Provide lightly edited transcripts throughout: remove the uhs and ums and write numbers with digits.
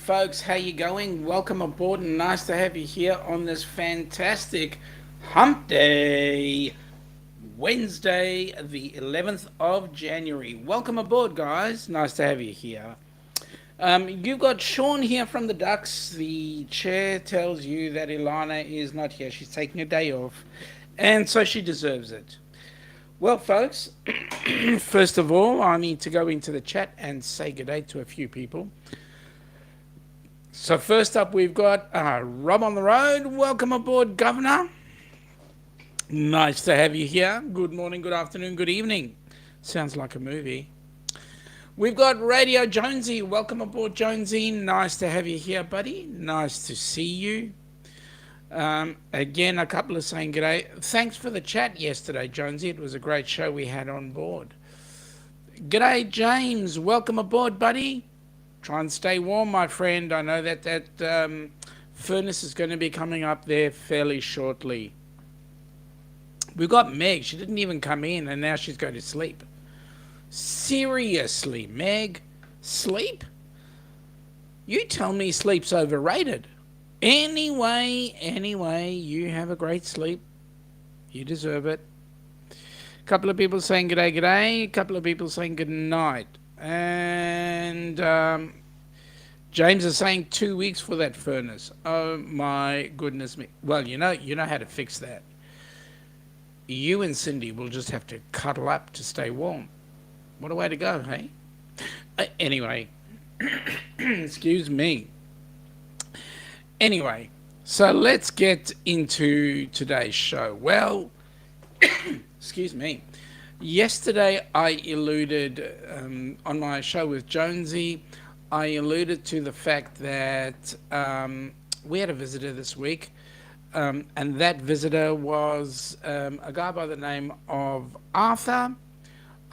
folks, how you going? Welcome aboard and nice to have you here on this fantastic Humpday, Wednesday, the 11th of January. Welcome aboard, guys. Nice to have you here. You've got Sean here from the Ducks. The chair tells you that Ilana is not here. She's taking a day off, and so she deserves it. Well, folks, first of all, I need to go into the chat and say good day to a few people. So first up, we've got Rob on the road. Welcome aboard, Governor. Nice to have you here. Good morning, good afternoon, good evening. Sounds like a movie. We've got Radio Jonesy. Welcome aboard, Jonesy. Nice to have you here, buddy. Nice to see you. Again, a couple are saying g'day. Thanks for the chat yesterday, Jonesy. It was a great show we had on board. G'day, James. Welcome aboard, buddy. Try and stay warm, my friend. I know that furnace is going to be coming up there fairly shortly. We've got Meg. She didn't even come in, and now she's going to sleep. Seriously, Meg? Sleep? You tell me sleep's overrated. Anyway, you have a great sleep. You deserve it. A couple of people saying g'day, g'day. A couple of people saying good night. And James is saying 2 weeks for that furnace. Oh my goodness me. Well, you know how to fix that. You and Cindy will just have to cuddle up to stay warm. What a way to go, hey? Anyway, excuse me. Anyway, so let's get into today's show. Well, excuse me. Yesterday I alluded, on my show with Jonesy, I alluded to the fact that we had a visitor this week, and that visitor was a guy by the name of Arthur.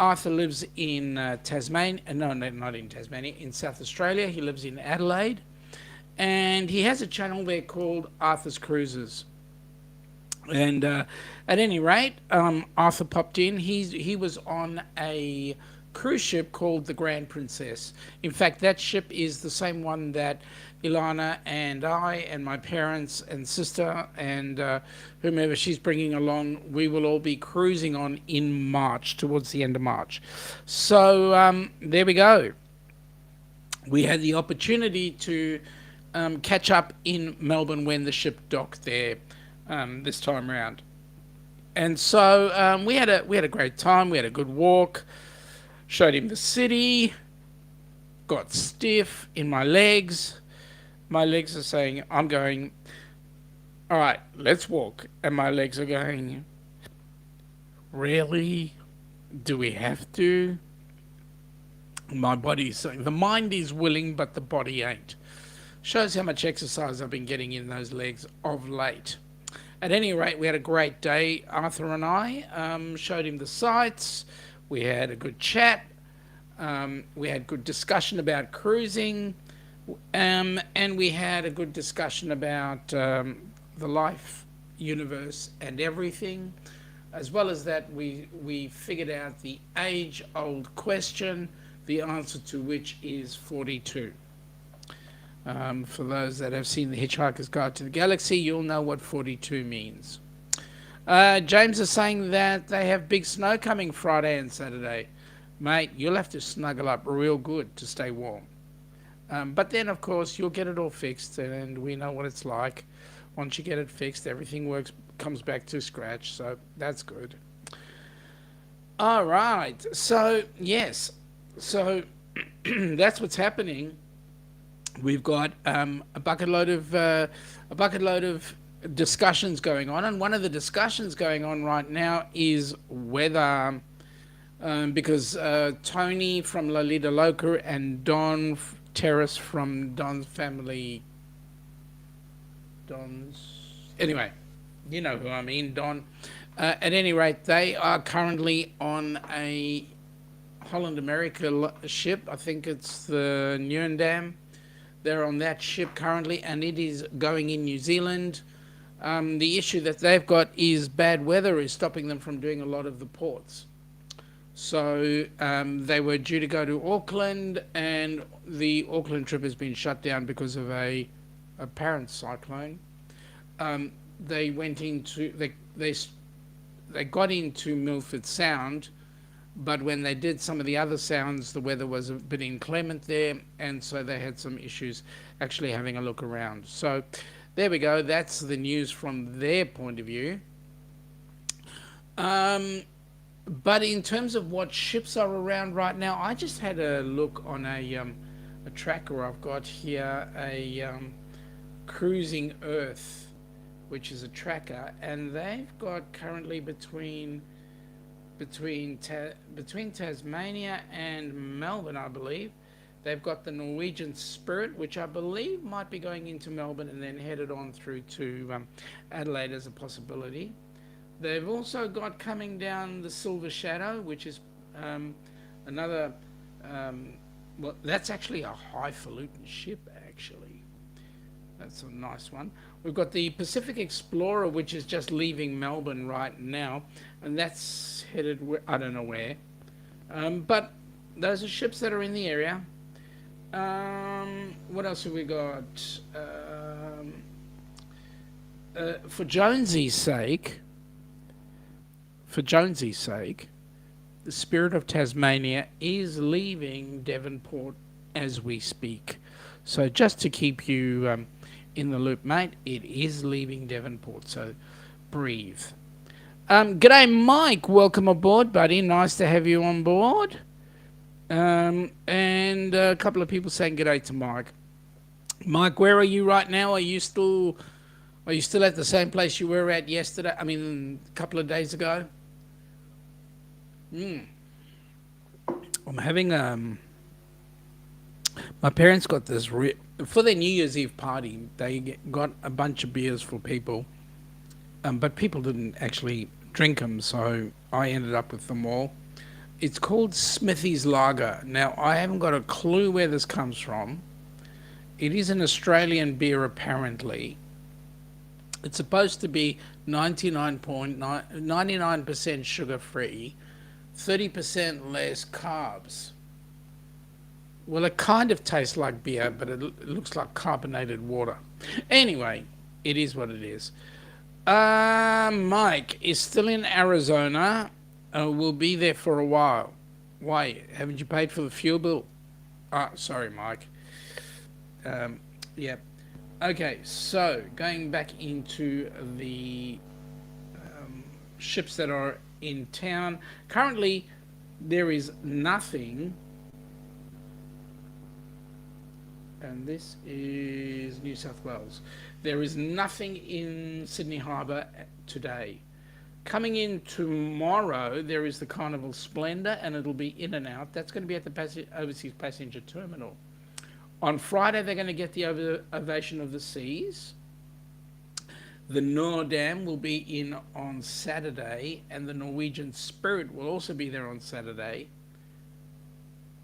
Arthur lives in Tasmania, no, not in Tasmania, in South Australia. He lives in Adelaide. And he has a channel there called Arthur's Cruises. And at any rate, Arthur popped in. He was on a cruise ship called the Grand Princess. In fact, that ship is the same one that Ilana and I and my parents and sister and whomever she's bringing along, we will all be cruising on in March, towards the end of March. So there we go. We had the opportunity to catch up in Melbourne when the ship docked there this time around, and so we had a great time. We had a good walk. Showed him the city. Got stiff in my legs. My legs are saying, "I'm going. All right, let's walk," and my legs are going. Really? Do we have to? My body's saying the mind is willing, but the body ain't. Shows how much exercise I've been getting in those legs of late. At any rate, we had a great day. Arthur and I showed him the sights. We had a good chat. We had good discussion about cruising. And we had a good discussion about the life, universe, and everything. As well as that, we figured out the age-old question, the answer to which is 42. For those that have seen The Hitchhiker's Guide to the Galaxy, you'll know what 42 means. James is saying that they have big snow coming Friday and Saturday. Mate, you'll have to snuggle up real good to stay warm. But then, of course, you'll get it all fixed, and we know what it's like. Once you get it fixed, everything comes back to scratch, so that's good. All right, so, yes. So, that's what's happening. We've got a bucket load of discussions going on, and one of the discussions going on right now is whether, because Tony from Lolita Loca and Don Terrace from Don's family, anyway, you know who I mean, Don. At any rate, they are currently on a Holland America ship. I think it's the Nurendam. They're on that ship currently, and it is going in New Zealand. The issue that they've got is bad weather is stopping them from doing a lot of the ports. So they were due to go to Auckland, and the Auckland trip has been shut down because of a apparent cyclone. They went into they got into Milford Sound, but when they did some of the other sounds, the weather was a bit inclement there, and so they had some issues actually having a look around. So there we go. That's the news from their point of view. Um, but in terms of what ships are around right now, I just had a look on a tracker I've got here, a Cruising Earth, which is a tracker, and they've got currently between Tasmania and Melbourne, I believe. They've got the Norwegian Spirit, which I believe might be going into Melbourne and then headed on through to Adelaide as a possibility. They've also got coming down the Silver Shadow, which is another. Well, that's actually a highfalutin ship, actually. That's a nice one. We've got the Pacific Explorer, which is just leaving Melbourne right now, and that's headed, I don't know where. But those are ships that are in the area. What else have we got? For Jonesy's sake, the Spirit of Tasmania is leaving Devonport as we speak. So just to keep you in the loop, mate, it is leaving Devonport. So breathe. G'day, Mike. Welcome aboard, buddy. Nice to have you on board. And a couple of people saying g'day to Mike. Mike, where are you right now? Are you still at the same place you were at yesterday? I mean, a couple of days ago. I'm having my parents got this for their New Year's Eve party. They got a bunch of beers for people, but people didn't actually drink them, so I ended up with them all. It's called Smithy's Lager. Now, I haven't got a clue where this comes from. It is an Australian beer, apparently. It's supposed to be 99% sugar-free, 30% less carbs. Well, it kind of tastes like beer, but it looks like carbonated water. Anyway, it is what it is. Mike is still in Arizona. We'll be there for a while. Why? Haven't you paid for the fuel bill? Sorry, Mike. Yeah. Okay, so going back into the ships that are in town. Currently, there is nothing. And this is New South Wales. There is nothing in Sydney Harbour today. Coming in tomorrow, there is the Carnival Splendor, and it'll be in and out. That's going to be at the Overseas Passenger Terminal. On Friday, they're going to get the Ovation of the Seas. The Nordam will be in on Saturday, and the Norwegian Spirit will also be there on Saturday.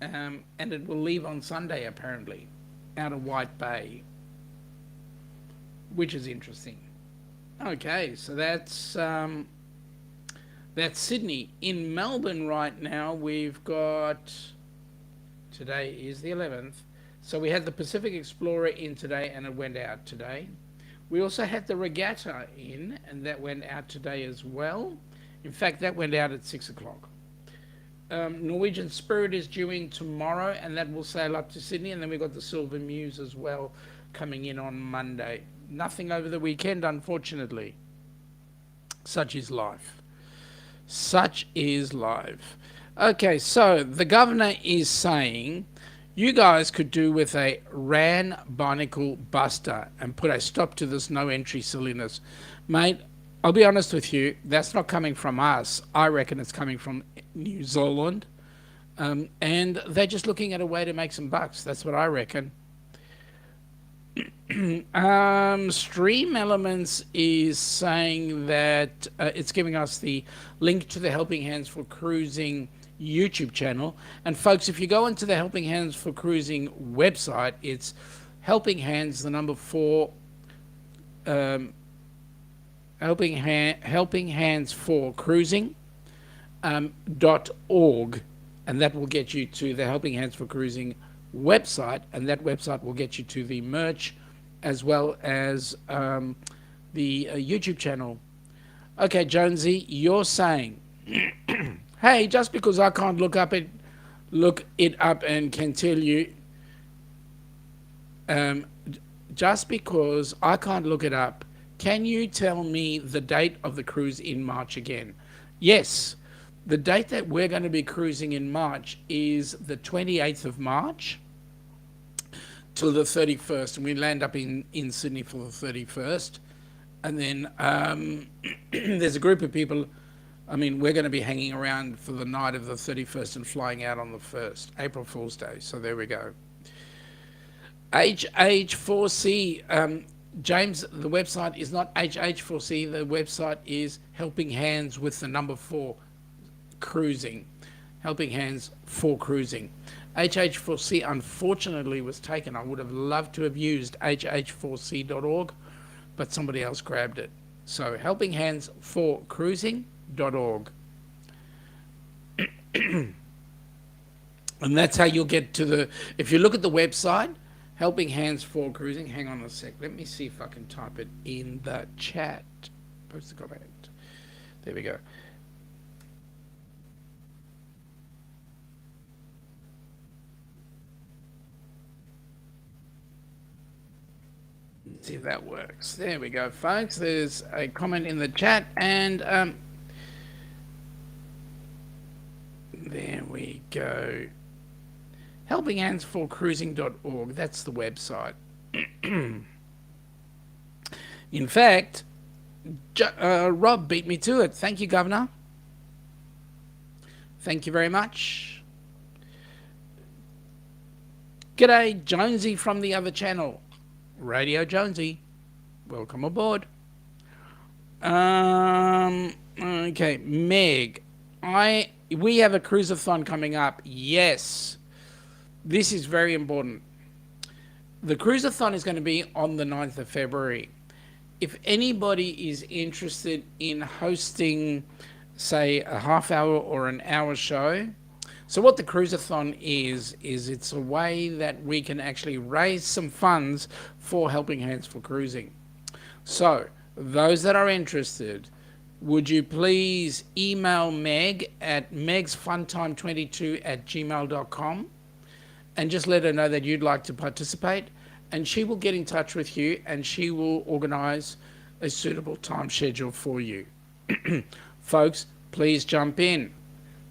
And it will leave on Sunday, apparently, out of White Bay, which is interesting. Okay, so that's Sydney. In Melbourne right now, we've got, today is the 11th, so we had the Pacific Explorer in today, and it went out today. We also had the Regatta in, and that went out today as well. In fact, that went out at 6 o'clock. Norwegian Spirit is due in tomorrow, and that will sail up to Sydney. And then we've got the Silver Muse as well coming in on Monday. Nothing over the weekend, unfortunately. Such is life. Such is life. Okay, so the governor is saying you guys could do with a RAN barnacle buster and put a stop to this no entry silliness. Mate, I'll be honest with you, that's not coming from us. I reckon it's coming from New Zealand. And they're just looking at a way to make some bucks. That's what I reckon. Stream Elements is saying that it's giving us the link to the Helping Hands for Cruising YouTube channel. And folks, if you go into the Helping Hands for Cruising website, it's Helping Hands, the number 4, Helping Hands for Cruising. .org, and that will get you to the Helping Hands for Cruising website, and that website will get you to the merch as well as the YouTube channel. Okay, Jonesy, you're saying, hey, just because I can't look it up and can tell you, um, just because I can't look it up, can you tell me the date of the cruise in March again? Yes, the date that we're going to be cruising in March is the 28th of March till the 31st, and we land up in Sydney for the 31st. And then there's a group of people. I mean, we're going to be hanging around for the night of the 31st and flying out on the 1st, April Fool's Day. So there we go. HH4C, James, the website is not HH4C. The website is Helping Hands with the number 4 cruising. Helping Hands for Cruising. HH4C unfortunately was taken. I would have loved to have used hh4c.org, but somebody else grabbed it. So Helping Hands for Cruising.org. And that's how you'll get to the, if you look at the website, Helping Hands for Cruising, hang on a sec, let me see if I can type it in the chat. Post a comment. There we go. Let's see if that works. There we go, folks. There's a comment in the chat, and there we go. Helpinghandsforcruising.org. That's the website. In fact, Rob beat me to it. Thank you, Governor. Thank you very much. G'day, Jonesy from the other channel. Radio Jonesy. Welcome aboard. Okay, Meg. We have a cruise-a-thon coming up. Yes. This is very important. The cruise-a-thon is going to be on the 9th of February. If anybody is interested in hosting, say, a half-hour or an hour show, so what the cruise-a-thon is it's a way that we can actually raise some funds for Helping Hands for Cruising. So, those that are interested, would you please email Meg at megsfuntime22@gmail.com and just let her know that you'd like to participate, and she will get in touch with you and she will organize a suitable time schedule for you. Folks, please jump in.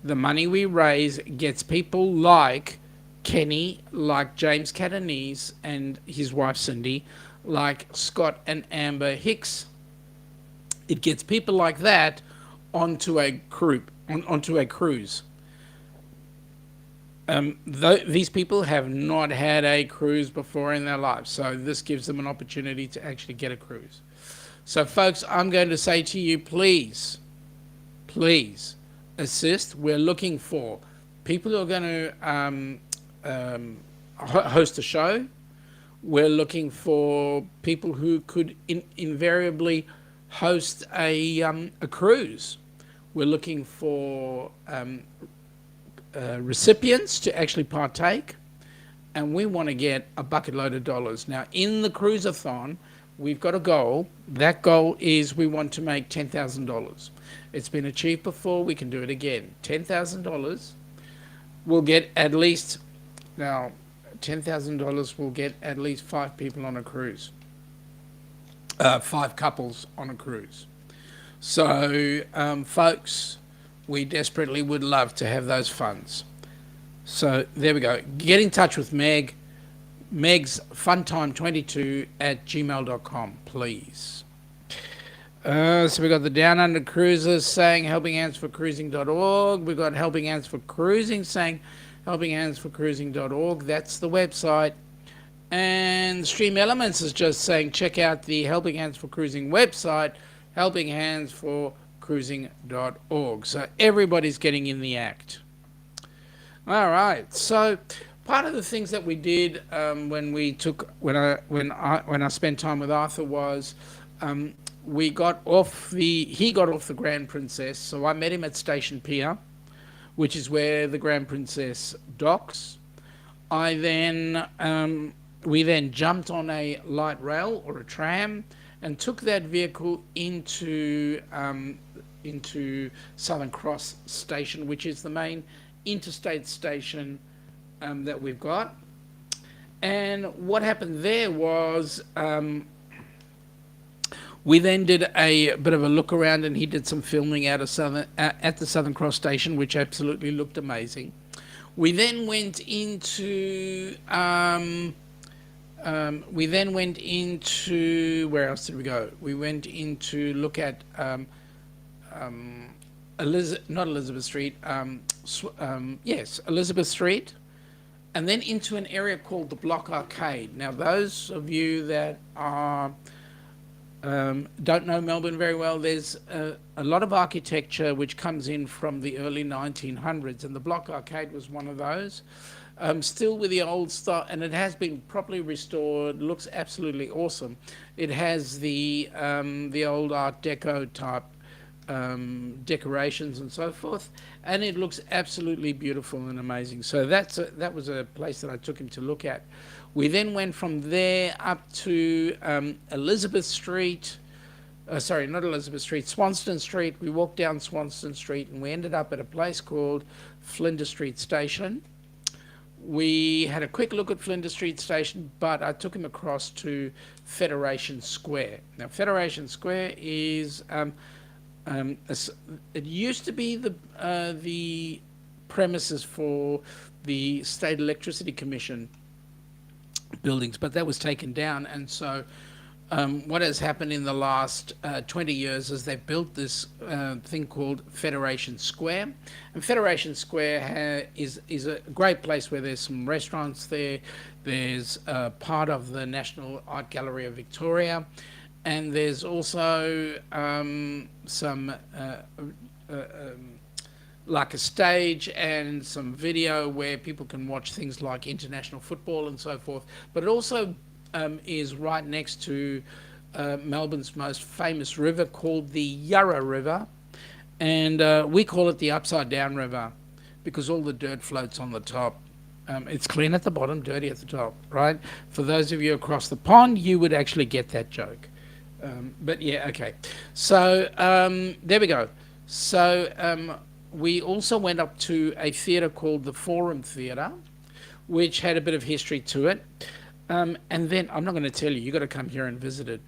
The money we raise gets people like Kenny, like James Catanese and his wife Cindy, like Scott and Amber Hicks. It gets people like that onto a cruise. These people have not had a cruise before in their lives, so this gives them an opportunity to actually get a cruise. So, folks, I'm going to say to you, please assist. We're looking for people who are going to host a show. We're looking for people who could invariably host a cruise. We're looking for recipients to actually partake, and we want to get a bucket load of dollars. Now, in the cruise-a-thon, we've got a goal. That goal is we want to make $10,000. It's been achieved before. We can do it again. $10,000 will get at least, now, $10,000 will get at least 5 people on a cruise. 5 couples on a cruise. So, folks, we desperately would love to have those funds. So there we go. Get in touch with Meg. Meg's funtime22@gmail.com, please. So we got the Down Under Cruisers saying helpinghandsforcruising.org. We've got Helping Hands for Cruising saying helpinghandsforcruising.org. That's the website. And Stream Elements is just saying check out the Helping Hands for Cruising website, helpinghandsforcruising.org. So everybody's getting in the act. All right. So part of the things that we did when I spent time with Arthur was we got off the he got off the Grand Princess, so I met him at Station Pier, which is where the Grand Princess docks. I then we then jumped on a light rail or a tram and took that vehicle into Southern Cross Station, which is the main interstate station that we've got. And what happened there was we then did a bit of a look around, and he did some filming out of at the Southern Cross Station, which absolutely looked amazing. We then went into where else did we go? We went into look at not Elizabeth Street, yes, Elizabeth Street, and then into an area called the Block Arcade. Now, those of you that are don't know Melbourne very well, there's a lot of architecture which comes in from the early 1900s, and the Block Arcade was one of those. Still with the old style, and it has been properly restored, looks absolutely awesome. It has the old Art Deco type decorations and so forth, and it looks absolutely beautiful and amazing. So that was a place that I took him to look at. We then went from there up to Elizabeth Street, sorry, not Elizabeth Street, Swanston Street. We walked down Swanston Street and we ended up at a place called Flinders Street Station. We had a quick look at Flinders Street Station, but I took him across to Federation Square. Now, Federation Square is it used to be the premises for the State Electricity Commission buildings, but that was taken down, and so what has happened in the last 20 years is they've built this thing called Federation Square, and Federation Square is a great place where there's some restaurants there. There's part of the National Art Gallery of Victoria, and there's also some like a stage and some video where people can watch things like international football and so forth. But it also is right next to Melbourne's most famous river called the Yarra River, and we call it the Upside Down River because all the dirt floats on the top. It's clean at the bottom, dirty at the top, right? For those of you across the pond, you would actually get that joke. But yeah, okay. So there we go. So we also went up to a theatre called the Forum Theatre, which had a bit of history to it. And then, I'm not going to tell you, you've got to come here and visit it.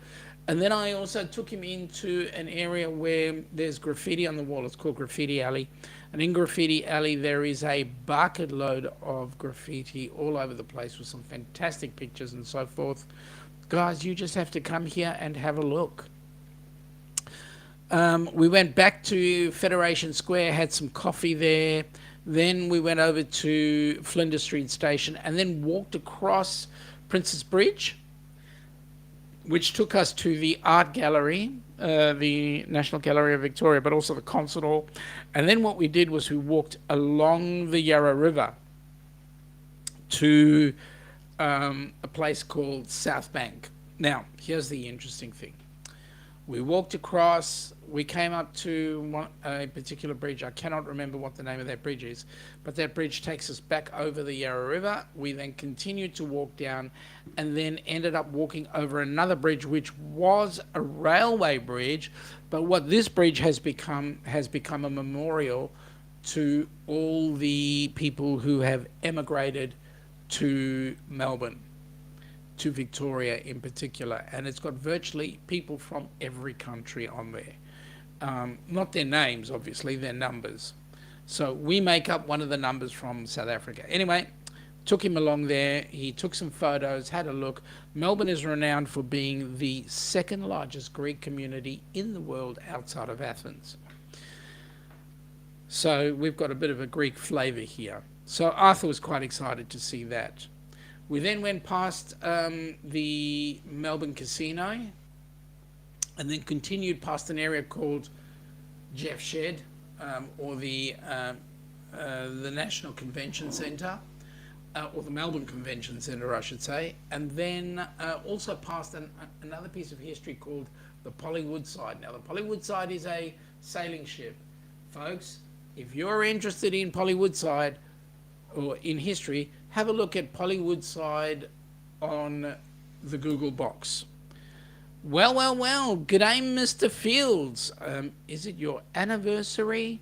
And then I also took him into an area where there's graffiti on the wall. It's called Graffiti Alley. And in Graffiti Alley, there is a bucket load of graffiti all over the place with some fantastic pictures and so forth. Guys, you just have to come here and have a look. We went back to Federation Square, had some coffee there. Then we went over to Flinders Street Station and then walked across Princess Bridge, which took us to the Art Gallery, the National Gallery of Victoria, but also the Concert Hall. And then what we did was we walked along the Yarra River to a place called South Bank. Now, here's the interesting thing. We walked across, we came up to a particular bridge. I cannot remember what the name of that bridge is, but that bridge takes us back over the Yarra River. We then continued to walk down and then ended up walking over another bridge, which was a railway bridge, but what this bridge has become a memorial to all the people who have emigrated to Melbourne, to Victoria in particular, and it's got virtually people from every country on there. Not their names, obviously, their numbers. So we make up one of the numbers from South Africa. Anyway, took him along there. He took some photos, had a look. Melbourne is renowned for being the second largest Greek community in the world outside of Athens. So we've got a bit of a Greek flavour here. So Arthur was quite excited to see that. We then went past the Melbourne Casino and then continued past an area called Jeff Shed, or the National Convention Centre, or the Melbourne Convention Centre, I should say, and then also past another piece of history called the Polly Woodside. Now, the Polly Woodside is a sailing ship. Folks, if you're interested in Polly Woodside or in history, have a look at Polly Woodside on the Google box. Well, g'day, Mr. Fields. Is it your anniversary,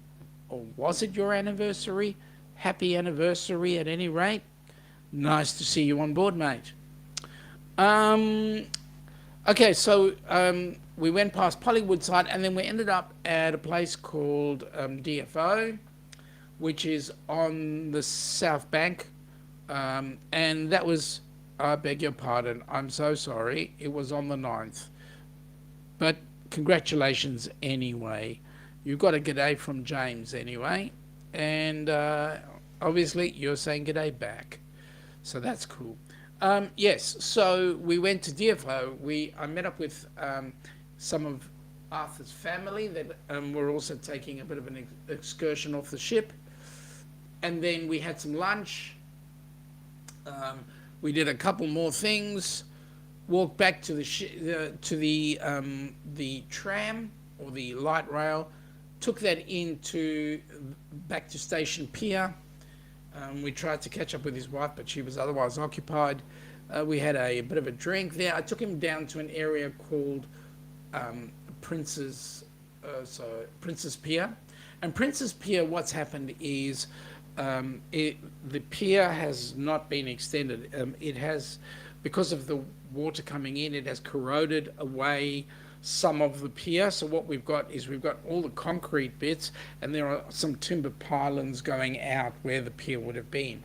or was it your anniversary? Happy anniversary at any rate. Nice to see you on board, mate. Okay, so we went past Polly Woodside, and then we ended up at a place called DFO, which is on the South Bank, and that was, I beg your pardon, I'm so sorry, it was on the 9th. But congratulations anyway. You got a g'day from James anyway, and obviously you're saying g'day back, so that's cool. Yes, so we went to DFO. I met up with some of Arthur's family that were also taking a bit of an excursion off the ship, and then we had some lunch. We did a couple more things. Walked back to the tram or the light rail. Took that back to Station Pier. We tried to catch up with his wife, but she was otherwise occupied. We had a bit of a drink there. I took him down to an area called Princess Pier. And Princess Pier, what's happened is the pier has not been extended. It has, because of the water coming in, it has corroded away some of the pier. So what we've got is we've got all the concrete bits, and there are some timber pylons going out where the pier would have been.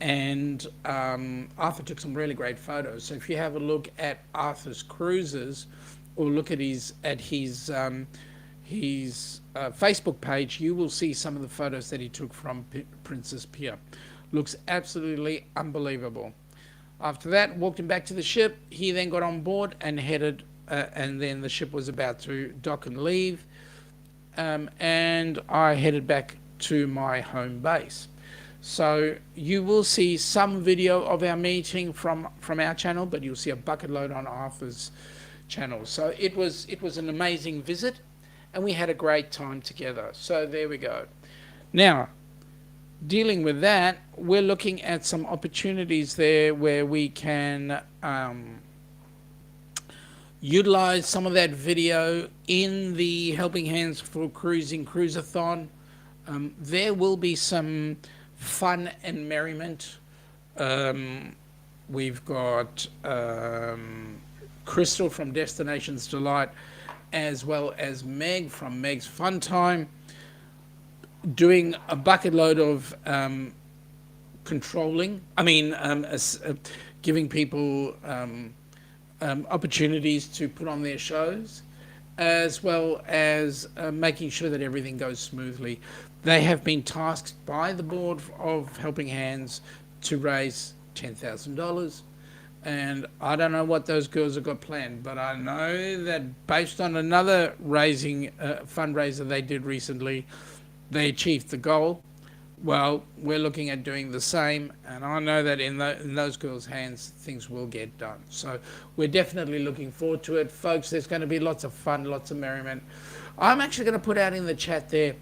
And Arthur took some really great photos. So if you have a look at Arthur's cruises, or look at his Facebook page, you will see some of the photos that he took from Princess Pier. Looks absolutely unbelievable. After that, walked him back to the ship. He then got on board and headed, and then the ship was about to dock and leave, and I headed back to my home base. So you will see some video of our meeting from our channel, but you'll see a bucket load on Arthur's channel. So it was an amazing visit, and we had a great time together. So there we go. Now, dealing with that, we're looking at some opportunities there where we can utilize some of that video in the Helping Hands for Cruising Cruiseathon. There will be some fun and merriment. We've got Crystal from Destinations Delight, as well as Meg from Meg's Fun Time, doing a bucket load of giving people opportunities to put on their shows, as well as making sure that everything goes smoothly. They have been tasked by the board of Helping Hands to raise $10,000. And I don't know what those girls have got planned, but I know that based on another fundraiser they did recently, they achieved the goal. Well, we're looking at doing the same, and I know that in those girls' hands, things will get done. So we're definitely looking forward to it. Folks, there's going to be lots of fun, lots of merriment. I'm actually going to put out in the chat there,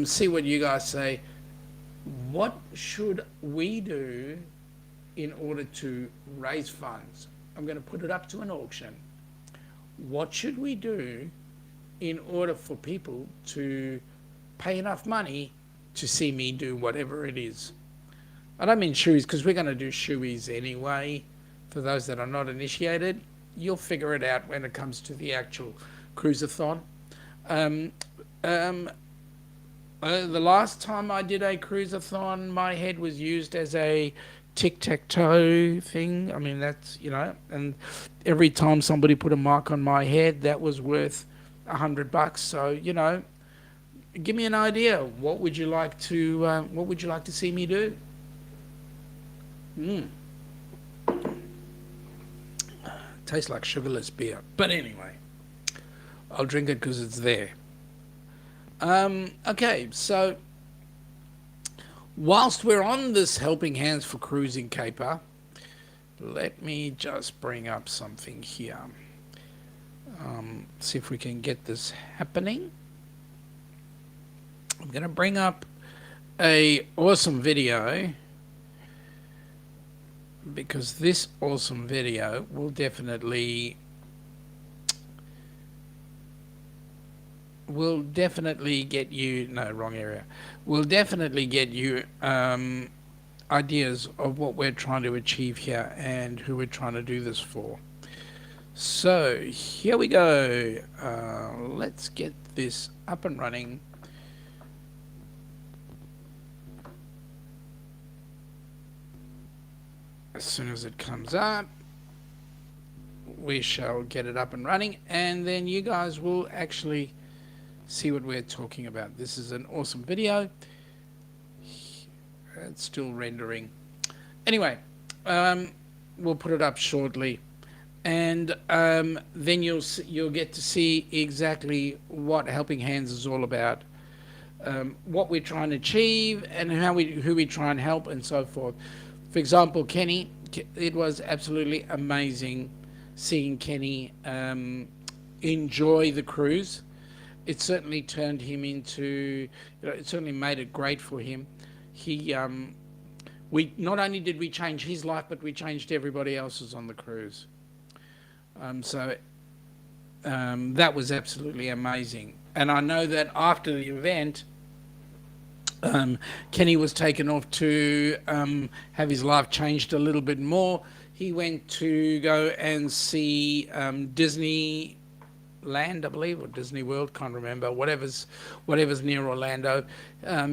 see what you guys say. What should we do in order to raise funds? I'm going to put it up to an auction. What should we do in order for people to pay enough money to see me do whatever it is? I don't mean shoeies, because we're going to do shoeies anyway. For those that are not initiated, you'll figure it out when it comes to the actual cruiseathon. The last time I did a cruiseathon, my head was used as a tic-tac-toe thing. I mean, that's, and every time somebody put a mark on my head, that was worth $100. So, give me an idea. What would you like to see me do? Tastes like sugarless beer, but anyway, I'll drink it because it's there. Okay, so whilst we're on this Helping Hands for Cruising caper, let me just bring up something here. See if we can get this happening. I'm going to bring up a awesome video, because this awesome video will definitely get you, no, wrong area, will definitely get you ideas of what we're trying to achieve here and who we're trying to do this for. So here we go. Let's get this up and running. As soon as it comes up, we shall get it up and running, and then you guys will actually see what we're talking about. This is an awesome video. It's still rendering. Anyway, we'll put it up shortly, and then you'll get to see exactly what Helping Hands is all about, what we're trying to achieve, and who we try and help, and so forth. For example, Kenny, it was absolutely amazing seeing Kenny enjoy the cruise. It certainly turned him into, it certainly made it great for him. He, we not only did we change his life, but we changed everybody else's on the cruise. So that was absolutely amazing. And I know that after the event, Kenny was taken off to have his life changed a little bit more. He went to go and see Disneyland, I believe, or Disney World, can't remember, whatever's near Orlando.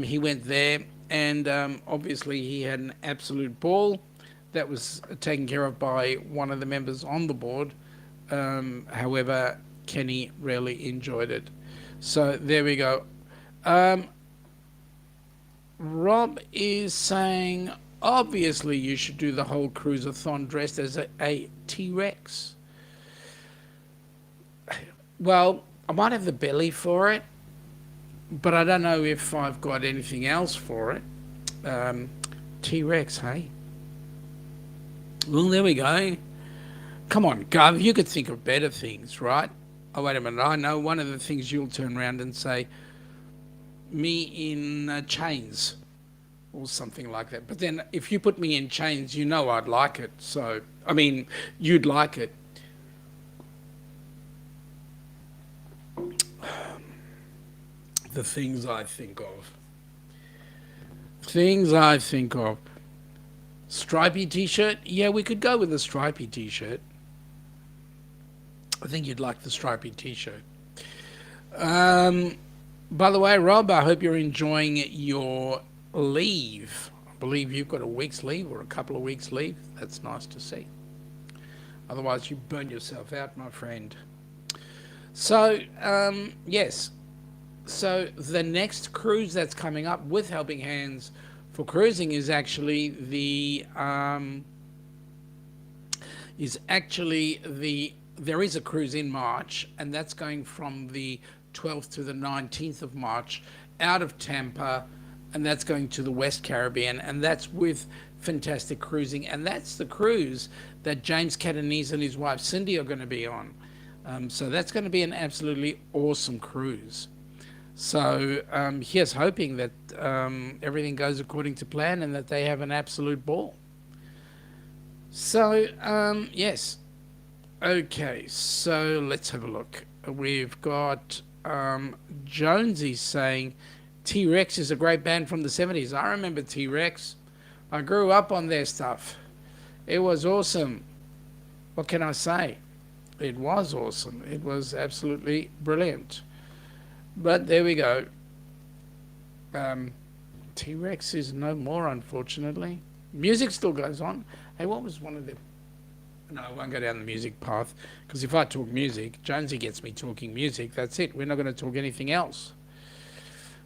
He went there, and obviously he had an absolute ball. That was taken care of by one of the members on the board. However, Kenny really enjoyed it. So there we go. Rob is saying, obviously you should do the whole cruise-a-thon dressed as a T-Rex. Well, I might have the belly for it, but I don't know if I've got anything else for it. T-Rex, hey? Well, there we go. Come on, Gov, you could think of better things, right? Oh, wait a minute, I know one of the things you'll turn around and say, me in chains or something like that. But then if you put me in chains, you know I'd like it. So, I mean, you'd like it. The things I think of. Stripy t-shirt? Yeah, we could go with a stripy t-shirt. I think you'd like the stripy t-shirt. By the way, Rob, I hope you're enjoying your leave. I believe you've got a week's leave or a couple of weeks' leave. That's nice to see. Otherwise, you burn yourself out, my friend. So, yes. So the next cruise that's coming up with Helping Hands for cruising is actually there is a cruise in March, and that's going from the 12th to the 19th of March out of Tampa, and that's going to the West Caribbean, and that's with Fintastic Cruising, and that's the cruise that James Catanese and his wife Cindy are going to be on. So that's going to be an absolutely awesome cruise. So here's hoping that everything goes according to plan and that they have an absolute ball. So, yes. Okay, so let's have a look. We've got Jonesy saying T-Rex is a great band from the 70s. I remember T-Rex. I grew up on their stuff. It was awesome. What can I say? It was awesome. It was absolutely brilliant. But there we go. T-Rex is no more, unfortunately. Music still goes on. Hey, what was one of the... No, I won't go down the music path, because if I talk music, Jonesy gets me talking music. That's it. We're not going to talk anything else.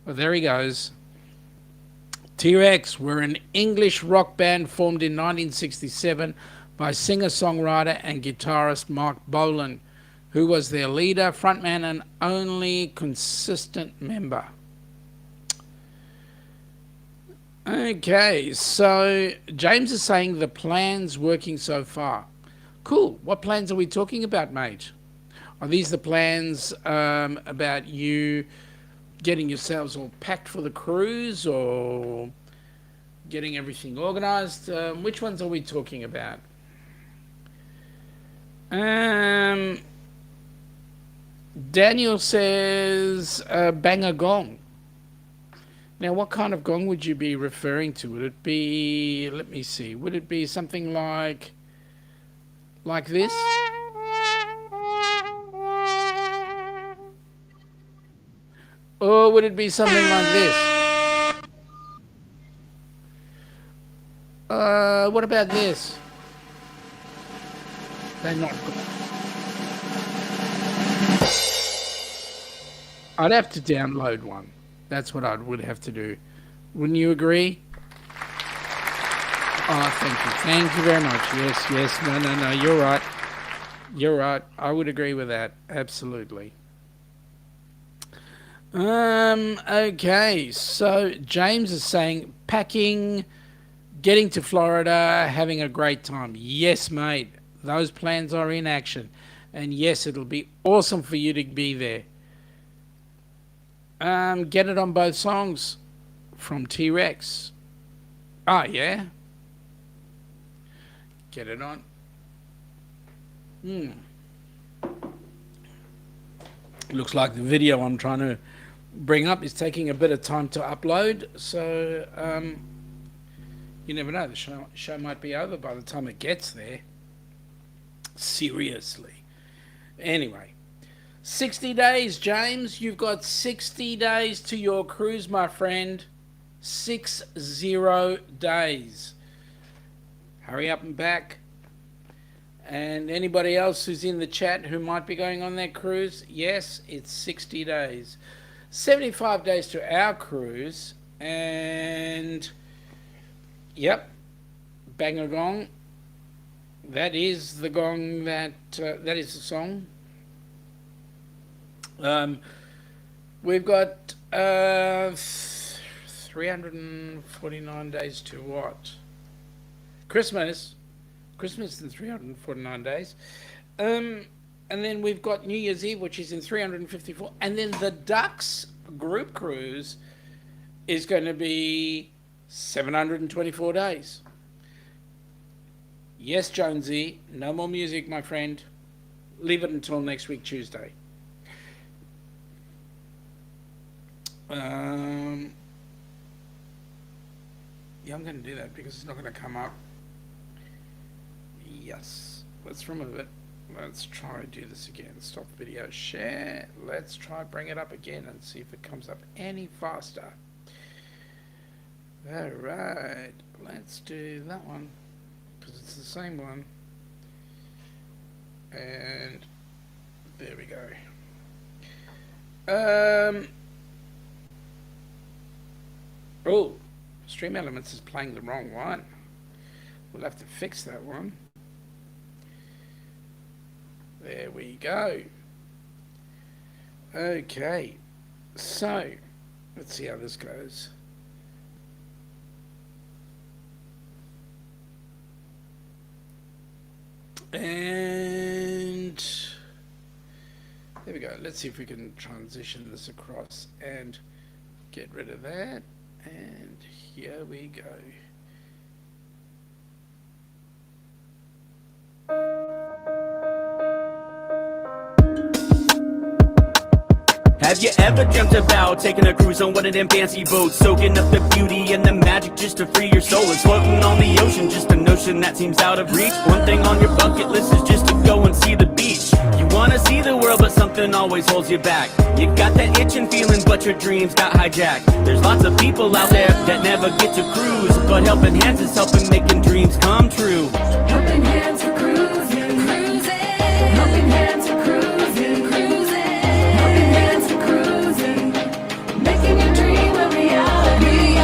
Well, there he goes. T-Rex were an English rock band formed in 1967 by singer-songwriter and guitarist Mark Bolan, who was their leader, frontman, and only consistent member. Okay, so James is saying the plan's working so far. Cool. What plans are we talking about, mate? Are these the plans about you getting yourselves all packed for the cruise, or getting everything organized? Which ones are we talking about? Daniel says bang a gong. Now, what kind of gong would you be referring to? Would it be, let me see, would it be something like this? Or would it be something like this? What about this? They're not good. I'd have to download one. That's what I would have to do. Wouldn't you agree? Oh, thank you. Thank you very much. Yes, yes. No. You're right. You're right. I would agree with that. Absolutely. Okay. So James is saying packing, getting to Florida, having a great time. Yes, mate. Those plans are in action. And yes, it'll be awesome for you to be there. Get it on both songs from T-Rex. Oh, yeah? Get it on. Looks like the video I'm trying to bring up is taking a bit of time to upload. So, you never know. The show might be over by the time it gets there. Seriously. Anyway. 60 days, James. You've got 60 days to your cruise, my friend. 60 days. Hurry up and back. And anybody else who's in the chat who might be going on their cruise, yes, it's 60 days. 75 days to our cruise. And, yep, bang a gong. That is the gong that is the song. We've got 349 days to what? Christmas in 349 days. And then we've got New Year's Eve, which is in 354. And then the Ducks Group Cruise is going to be 724 days. Yes, Jonesy, no more music, my friend. Leave it until next week, Tuesday. Yeah, I'm going to do that because it's not going to come up. Yes. Let's remove it. Let's try do this again. Stop video share. Let's try bring it up again and see if it comes up any faster. All right. Let's do that one because it's the same one. And there we go. Oh, Stream Elements is playing the wrong one. We'll have to fix that one. There we go. Okay, so let's see how this goes. And there we go. Let's see if we can transition this across and get rid of that. And here we go. Have you ever dreamt about taking a cruise on one of them fancy boats, soaking up the beauty and the magic just to free your soul, and floating on the ocean, just a notion that seems out of reach? One thing on your bucket list is just to go and see the beach. You wanna see the world, but something always holds you back. You got that itching feeling, but your dreams got hijacked. There's lots of people out there that never get to cruise, but Helping Hands is helping making dreams come true. Helping Hands for cruising, cruising. Helping Hands for cruising, cruising. Helping Hands for cruising, making your dream a reality.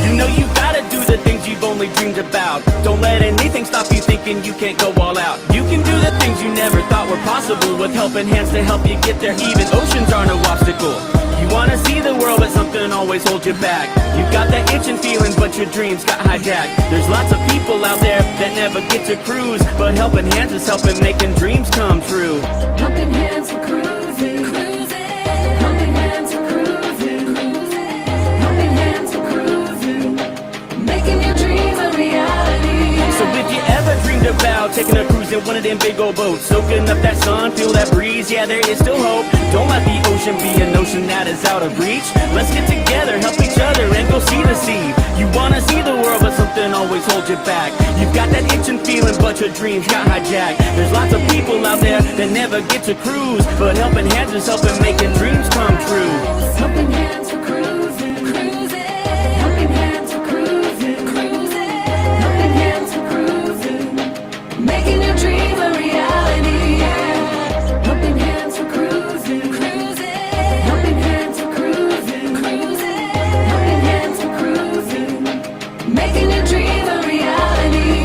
You know you gotta do the things you've only dreamed about. Don't let anything stop you thinking you can't go all out. You can do the things you never thought were possible with Helping Hands to help you get there. Even oceans aren't no obstacle. You wanna see the world, but something always holds you back. You've got that itching feeling, but your dreams got hijacked. There's lots of people out there that never get to cruise, but helping hands is helping making dreams come true. Helping hands for cruising, cruising. Helping hands for cruising, cruising. Helping hands for cruising. Making your dreams a reality. So if you ever dreamed about taking a cruise in one of them big old boats, soaking up that sun, feel that breeze, yeah, there is still hope. Don't let the ocean be an ocean that is out of reach. Let's get together, help each other, and go see the sea. You wanna see the world, but something always holds you back. You've got that itching feeling, but your dreams got hijacked. There's lots of people out there that never get to cruise, but helping hands is helping making dreams come true. Helping hands for cruising, cruising. Helping hands for cruising, cruising. Helping hands for cruising. Making your dream a reality. Helping hands for cruising, cruising. Helping hands for cruising, cruising. Helping hands for cruising. Making your dream a reality.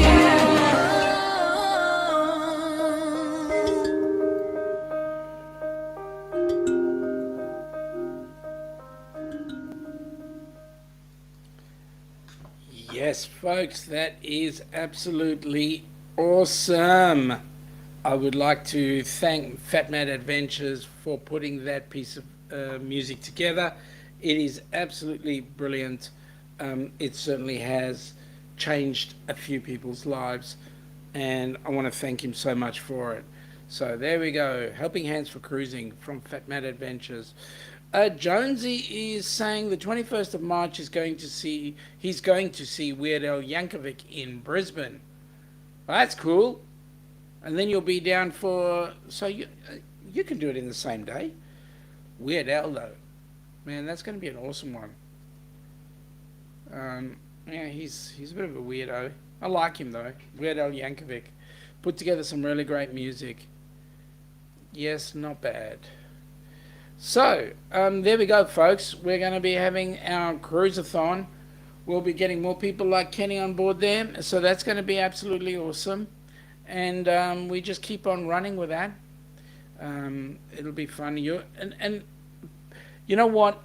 Yes, folks, that is absolutely awesome. I would like to thank FatMat Adventures for putting that piece of music together. It is absolutely brilliant. It certainly has changed a few people's lives, and I want to thank him so much for it. So there we go, Helping Hands for Cruising from FatMat Adventures. Jonesy is saying the 21st of March he's going to see Weird Al Yankovic in Brisbane. Well, that's cool. And then you'll be down for, so you can do it in the same day. Weird Al though, man, that's going to be an awesome one. Yeah, he's a bit of a weirdo. I like him though. Weird Al Yankovic put together some really great music. Yes, not bad. So, there we go, folks. We're going to be having our cruise-a-thon. We'll be getting more people like Kenny on board there, so that's going to be absolutely awesome. And we just keep on running with that. It'll be fun. And you know what,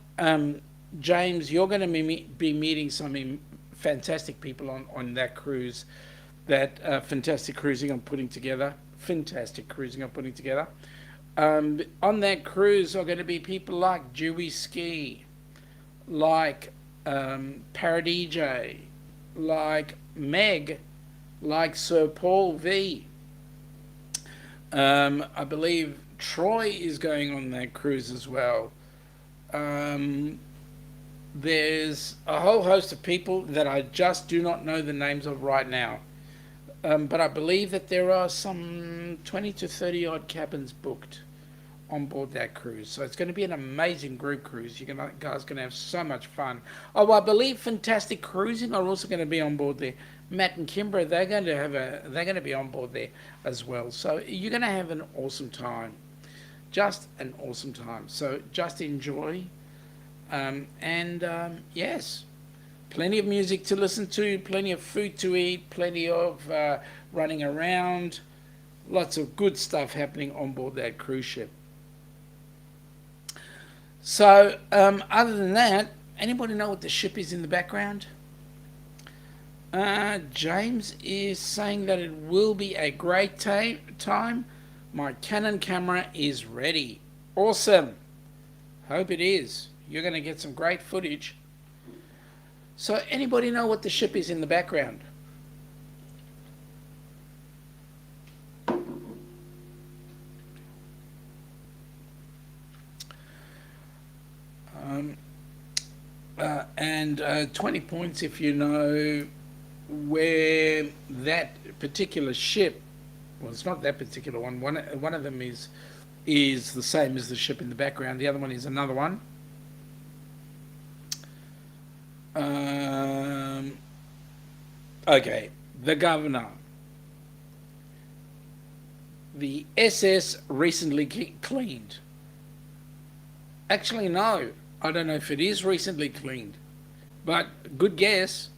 James, you're going to be meeting some fantastic people on that cruise, that Fantastic Cruising I'm putting together. Fantastic Cruising I'm putting together. On that cruise are going to be people like U.C.s, like Paradij, like Meg, like Sir Paul V. I believe Troy is going on that cruise as well. There's a whole host of people that I just do not know the names of right now. But I believe that there are some 20 to 30 odd cabins booked on board that cruise. So it's going to be an amazing group cruise. You guys are going to have so much fun. Oh, I believe Fantastic Cruising are also going to be on board there. Matt and Kimbra, they're going to be on board there as well. So you're going to have an awesome time. Just an awesome time. So just enjoy. Yes. Plenty of music to listen to, plenty of food to eat, plenty of running around, lots of good stuff happening on board that cruise ship. So, other than that, anybody know what the ship is in the background? James is saying that it will be a great time. My Canon camera is ready. Awesome. Hope it is. You're going to get some great footage. So anybody know what the ship is in the background? And 20 points if you know where that particular ship, well, it's not that particular one. One of them is the same as the ship in the background. The other one is another one. Okay, the Governor. The SS recently cleaned. Actually, no. I don't know if it is recently cleaned. But good guess.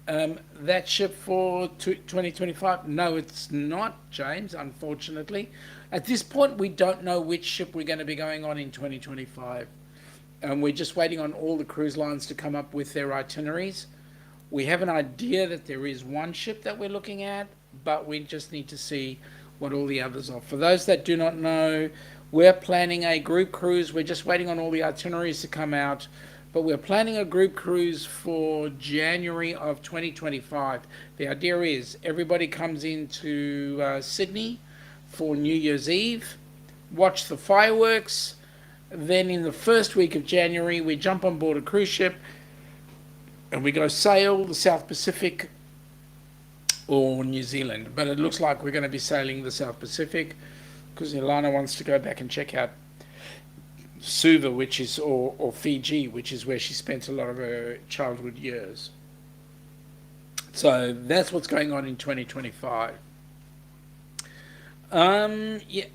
That ship for 2025? No, it's not, James, unfortunately. At this point, we don't know which ship we're going to be going on in 2025. We're just waiting on all the cruise lines to come up with their itineraries. We have an idea that there is one ship that we're looking at, but we just need to see what all the others are. For those that do not know, we're planning a group cruise. We're just waiting on all the itineraries to come out, but we're planning a group cruise for January of 2025. The idea is everybody comes into Sydney for New Year's Eve, watch the fireworks. Then in the first week of January, we jump on board a cruise ship and we go sail the South Pacific or New Zealand. But it looks like we're going to be sailing the South Pacific because Ilana wants to go back and check out Suva, which is or Fiji, which is where she spent a lot of her childhood years. So that's what's going on in 2025.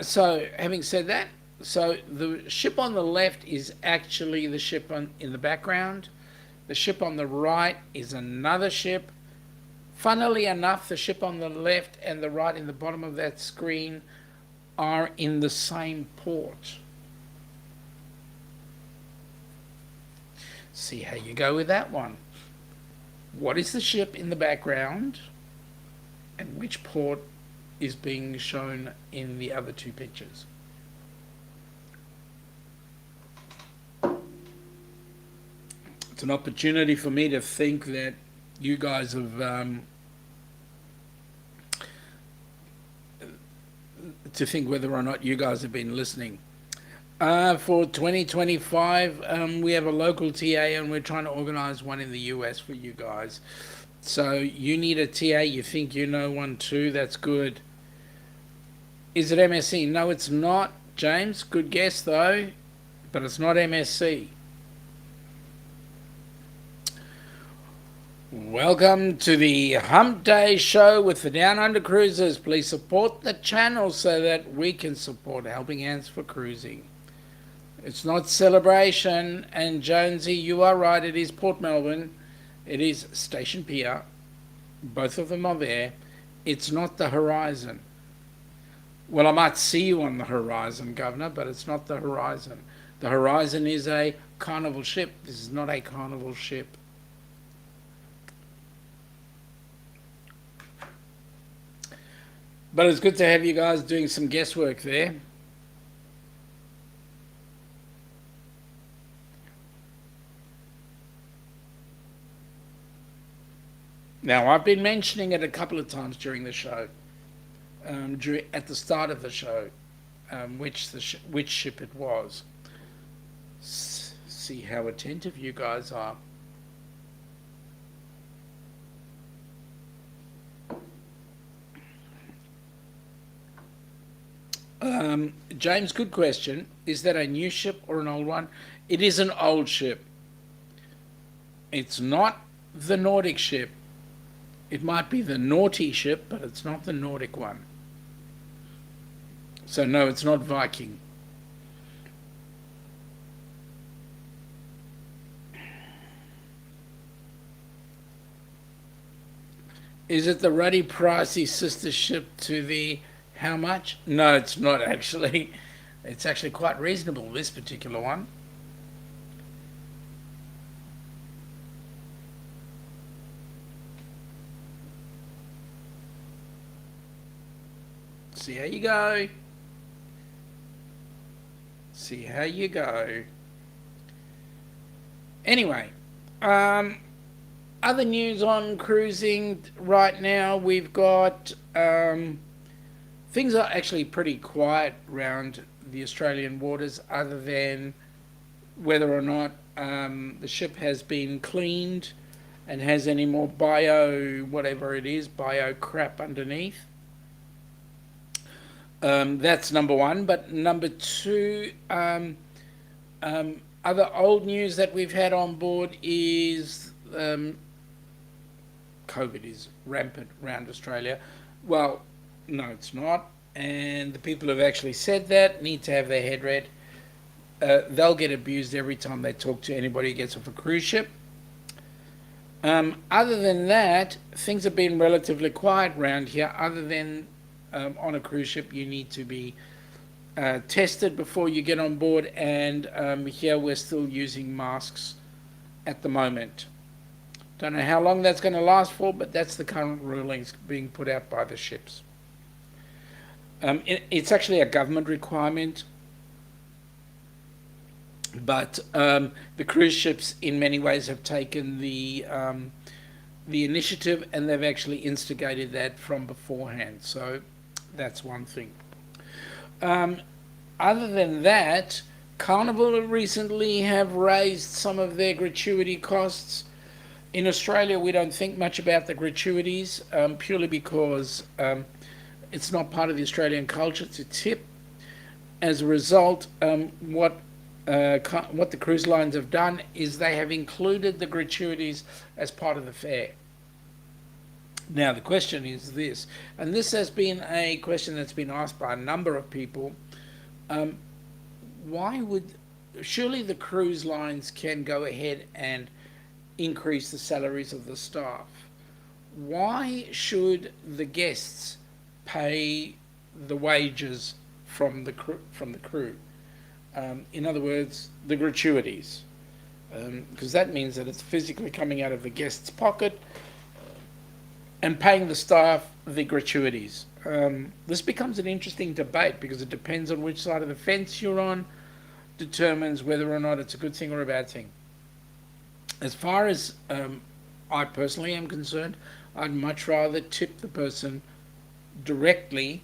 So having said that, so the ship on the left is actually the ship in the background. The ship on the right is another ship. Funnily enough, the ship on the left and the right in the bottom of that screen are in the same port. See how you go with that one. What is the ship in the background and which port is being shown in the other two pictures? It's an opportunity for me to think that you guys have to think whether or not you guys have been listening. For 2025, we have a local TA and we're trying to organize one in the U.S. for you guys. So you need a TA, you think you know one too, that's good. Is it MSC? No, it's not, James. Good guess though, but it's not MSC. Welcome to the Humpday show with the Down Under Cruisers. Please support the channel so that we can support Helping Hands for Cruising. It's not Celebration, and Jonesy, you are right, it is Port Melbourne. It is Station Pier. Both of them are there. It's not the Horizon. Well, I might see you on the Horizon, Governor, but it's not the Horizon. The Horizon is a carnival ship. This is not a carnival ship. But it's good to have you guys doing some guesswork there. Now, I've been mentioning it a couple of times during the show, at the start of the show, which ship it was. See how attentive you guys are. James, good question. Is that a new ship or an old one? It is an old ship. It's not the Nordic ship. It might be the naughty ship, but it's not the Nordic one. So no, it's not Viking. Is it the ruddy pricey sister ship to the how much? No, it's not actually. It's actually quite reasonable, this particular one. See how you go. See how you go. Anyway, other news on cruising right now, we've got things are actually pretty quiet around the Australian waters, other than whether or not the ship has been cleaned and has any more bio crap underneath. That's number one. But number two, other old news that we've had on board is COVID is rampant around Australia. Well, no, it's not. And the people who've actually said that need to have their head read. They'll get abused every time they talk to anybody who gets off a cruise ship. Other than that, things have been relatively quiet around here. Other than on a cruise ship, you need to be tested before you get on board, and here we're still using masks at the moment. Don't know how long that's going to last for, but that's the current rulings being put out by the ships. It's actually a government requirement, but the cruise ships in many ways have taken the initiative, and they've actually instigated that from beforehand. So that's one thing. Other than that, Carnival recently have raised some of their gratuity costs. In Australia, we don't think much about the gratuities, purely because it's not part of the Australian culture to tip. As a result, what the cruise lines have done is they have included the gratuities as part of the fare. Now, the question is this, and this has been a question that's been asked by a number of people. Surely the cruise lines can go ahead and increase the salaries of the staff. Why should the guests pay the wages from the crew? In other words, the gratuities, because that means that it's physically coming out of the guest's pocket and paying the staff the gratuities. This becomes an interesting debate because it depends on which side of the fence you're on, determines whether or not it's a good thing or a bad thing. As far as I personally am concerned, I'd much rather tip the person directly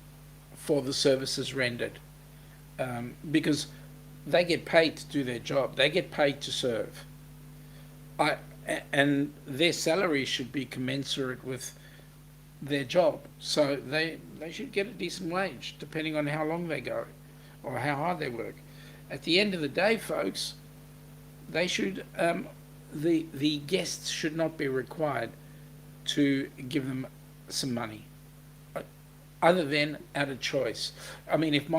for the services rendered, because they get paid to do their job. They get paid to serve. And their salary should be commensurate with their job. So they should get a decent wage, depending on how long they go or how hard they work. At the end of the day, folks, they should the guests should not be required to give them some money, other than out of choice. I mean, if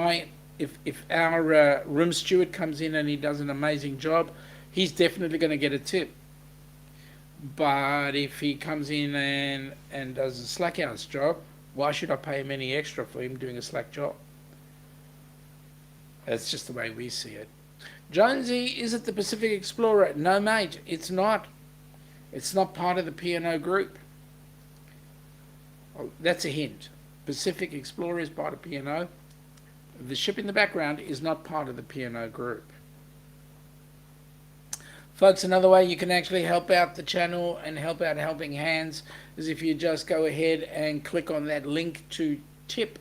our room steward comes in and he does an amazing job, he's definitely going to get a tip. But if he comes in and does a slack house job, why should I pay him any extra for him doing a slack job? That's just the way we see it. Jonesy, is it the Pacific Explorer? No, mate, it's not. It's not part of the P&O group. Oh, that's a hint. Pacific Explorer is part of P&O. The ship in the background is not part of the P&O group. Folks, another way you can actually help out the channel and help out Helping Hands is if you just go ahead and click on that link to tip.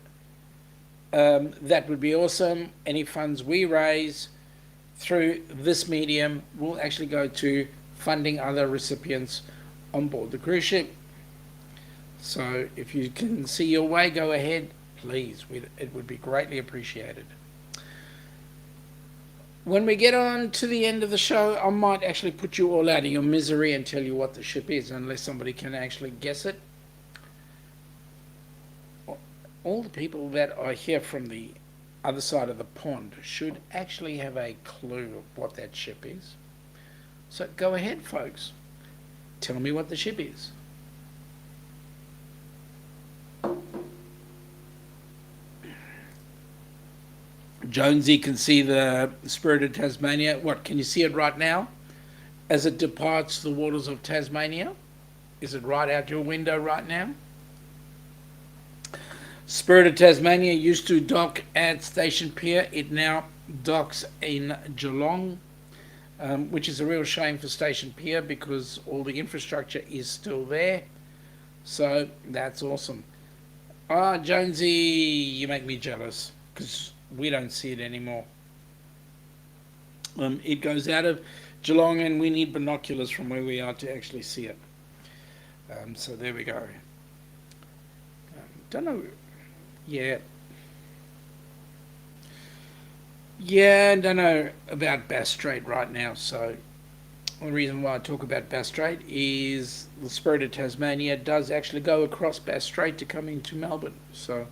That would be awesome. Any funds we raise through this medium will actually go to funding other recipients on board the cruise ship. So if you can see your way, go ahead, please. It would be greatly appreciated. When we get on to the end of the show, I might actually put you all out of your misery and tell you what the ship is, unless somebody can actually guess it. All the people that are here from the other side of the pond should actually have a clue of what that ship is. So go ahead, folks. Tell me what the ship is. Jonesy can see the Spirit of Tasmania. What, can you see it right now as it departs the waters of Tasmania? Is it right out your window right now? Spirit of Tasmania used to dock at Station Pier. It now docks in Geelong, which is a real shame for Station Pier because all the infrastructure is still there. So that's awesome. Ah, Jonesy, you make me jealous because we don't see it anymore. It goes out of Geelong and we need binoculars from where we are to actually see it. So there we go. Don't know. Yeah, I don't know about Bass Strait right now, so the reason why I talk about Bass Strait is the Spirit of Tasmania does actually go across Bass Strait to come into Melbourne. So,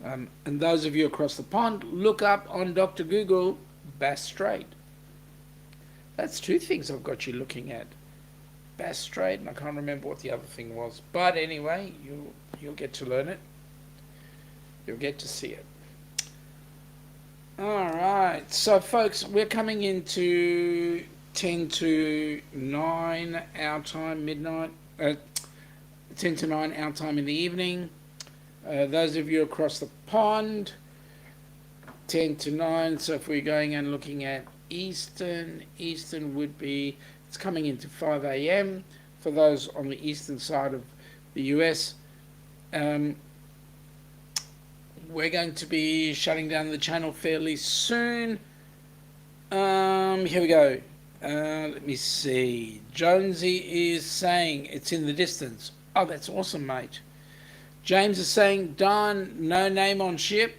and those of you across the pond, look up on Dr. Google Bass Strait. That's two things I've got you looking at. Bass Strait, and I can't remember what the other thing was. But anyway, you'll get to learn it. You'll get to see it. All right. So, folks, we're coming into 10 to 9 our time, midnight. 10 to 9 our time in the evening. Those of you across the pond, 10 to 9. So, if we're going and looking at Eastern would be, it's coming into 5 a.m. for those on the eastern side of the U.S. We're going to be shutting down the channel fairly soon. Here we go. Let me see. Jonesy is saying it's in the distance. Oh, that's awesome, mate. James is saying, darn, no name on ship.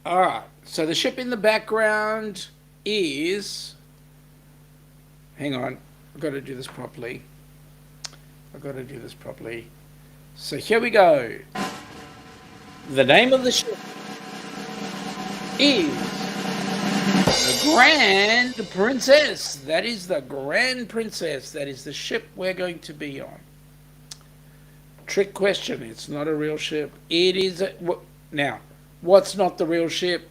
All right. So the ship in the background is. Hang on. I've got to do this properly. So here we go. The name of the ship is the Grand Princess. That is the Grand Princess. That is the ship we're going to be on. Trick question. It's not a real ship. It is. Now, what's not the real ship?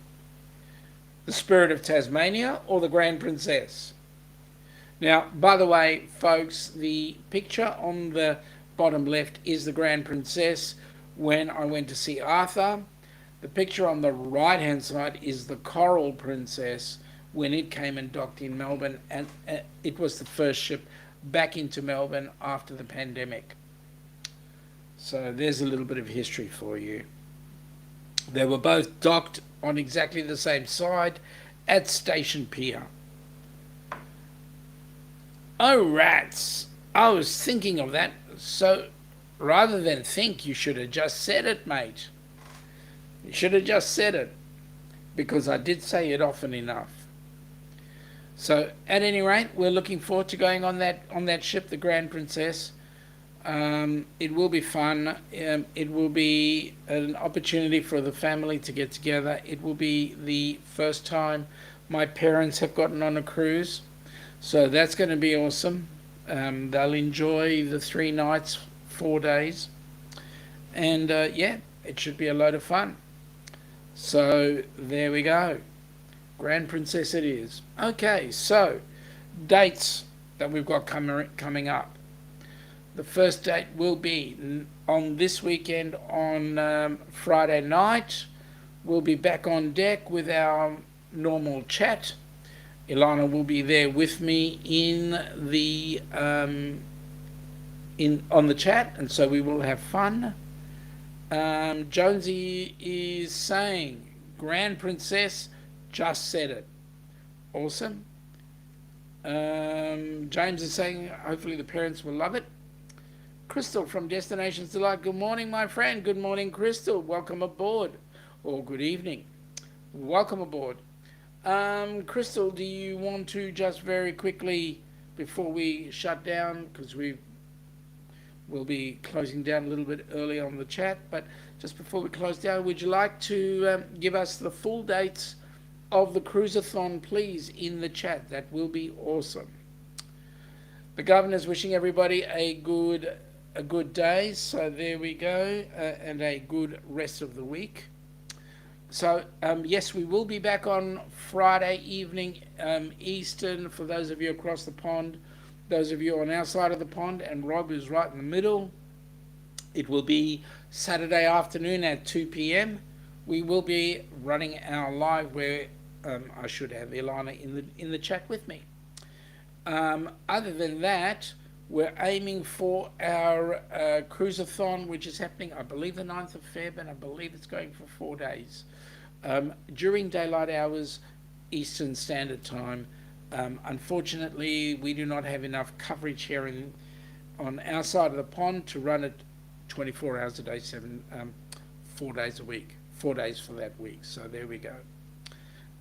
The Spirit of Tasmania or the Grand Princess? Now, by the way, folks, the picture on the bottom left is the Grand Princess when I went to see Arthur. The picture on the right-hand side is the Coral Princess when it came and docked in Melbourne, and it was the first ship back into Melbourne after the pandemic. So there's a little bit of history for you. They were both docked on exactly the same side at Station Pier. Oh, rats. I was thinking of that. So rather than think, you should have just said it, mate. You should have just said it, because I did say it often enough. So at any rate, we're looking forward to going on that ship, the Grand Princess. It will be fun. It will be an opportunity for the family to get together. It will be the first time my parents have gotten on a cruise. So that's going to be awesome. They'll enjoy the 3 nights, 4 days. And yeah, it should be a load of fun. So there we go. Grand Princess it is. Okay, so dates that we've got coming up. The first date will be on this weekend on Friday night. We'll be back on deck with our normal chat. Ilana will be there with me in the on the chat, and so we will have fun. Jonesy is saying, Grand Princess, just said it. Awesome. James is saying, hopefully the parents will love it. Crystal from Destinations Delight, good morning, my friend. Good morning, Crystal. Welcome aboard. Or good evening. Welcome aboard. Crystal, do you want to just very quickly, before we shut down, because we'll be closing down a little bit early on the chat, but just before we close down, would you like to give us the full dates of the cruiseathon, please, in the chat? That will be awesome. The governor's wishing everybody a good day, so there we go, and a good rest of the week. So yes, we will be back on Friday evening Eastern for those of you across the pond, those of you on our side of the pond, and Rob is right in the middle. It will be Saturday afternoon at 2 p.m. We will be running our live where I should have Ilana in the chat with me. Other than that, we're aiming for our cruiseathon, which is happening, I believe, the 9th of Feb, and I believe it's going for 4 days. During daylight hours, Eastern Standard Time. Unfortunately, we do not have enough coverage here on our side of the pond to run it 24 hours a day, 4 days a week, 4 days for that week. So there we go.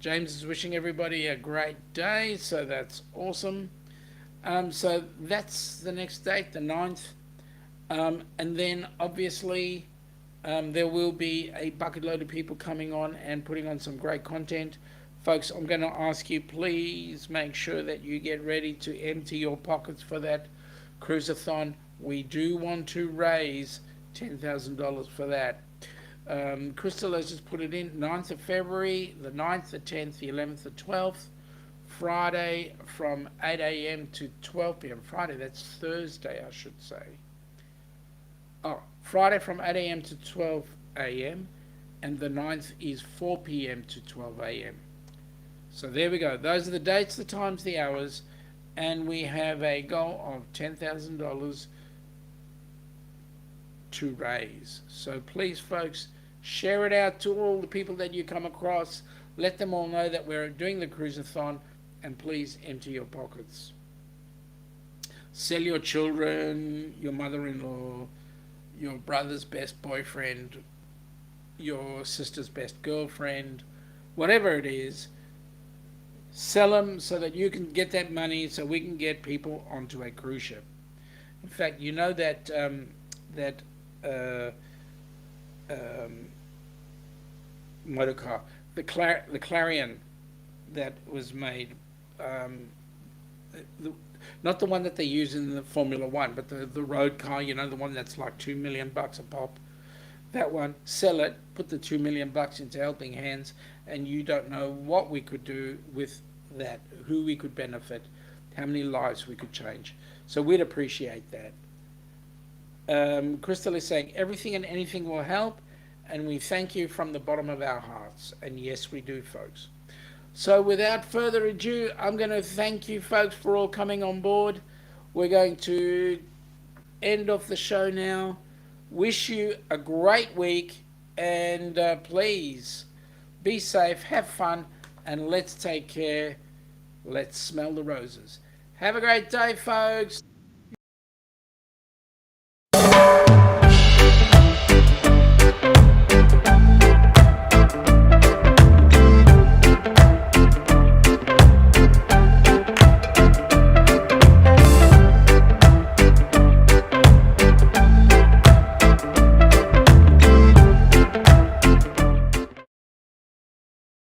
James is wishing everybody a great day, so that's awesome. So that's the next date, the 9th. And then obviously there will be a bucket load of people coming on and putting on some great content. Folks, I'm going to ask you, please make sure that you get ready to empty your pockets for that cruiseathon. We do want to raise $10,000 for that. Crystal has just put it in, 9th of February, the 9th, the 10th, the 11th, the 12th, Friday from 8 a.m. to 12 p.m. Friday, that's Thursday, I should say. Oh, Friday from 8 a.m. to 12 a.m. and the 9th is 4 p.m. to 12 a.m. So there we go. Those are the dates, the times, the hours, and we have a goal of $10,000 to raise. So please, folks, share it out to all the people that you come across. Let them all know that we're doing the cruise-a-thon, and please empty your pockets. Sell your children, your mother-in-law, your brother's best boyfriend, your sister's best girlfriend, whatever it is. Sell them so that you can get that money, so we can get people onto a cruise ship. In fact, you know that motor car, the Clarion that was made, not the one that they use in the Formula One, but the road car, you know, the one that's like $2 million a pop. That one, sell it, put the $2 million into helping hands, and you don't know what we could do with that, who we could benefit, how many lives we could change. So we'd appreciate that. Crystal is saying everything and anything will help, and we thank you from the bottom of our hearts. And yes, we do, folks. So without further ado, I'm going to thank you, folks, for all coming on board. We're going to end off the show now. Wish you a great week, and please be safe, have fun, and let's take care. Let's smell the roses. Have a great day, folks.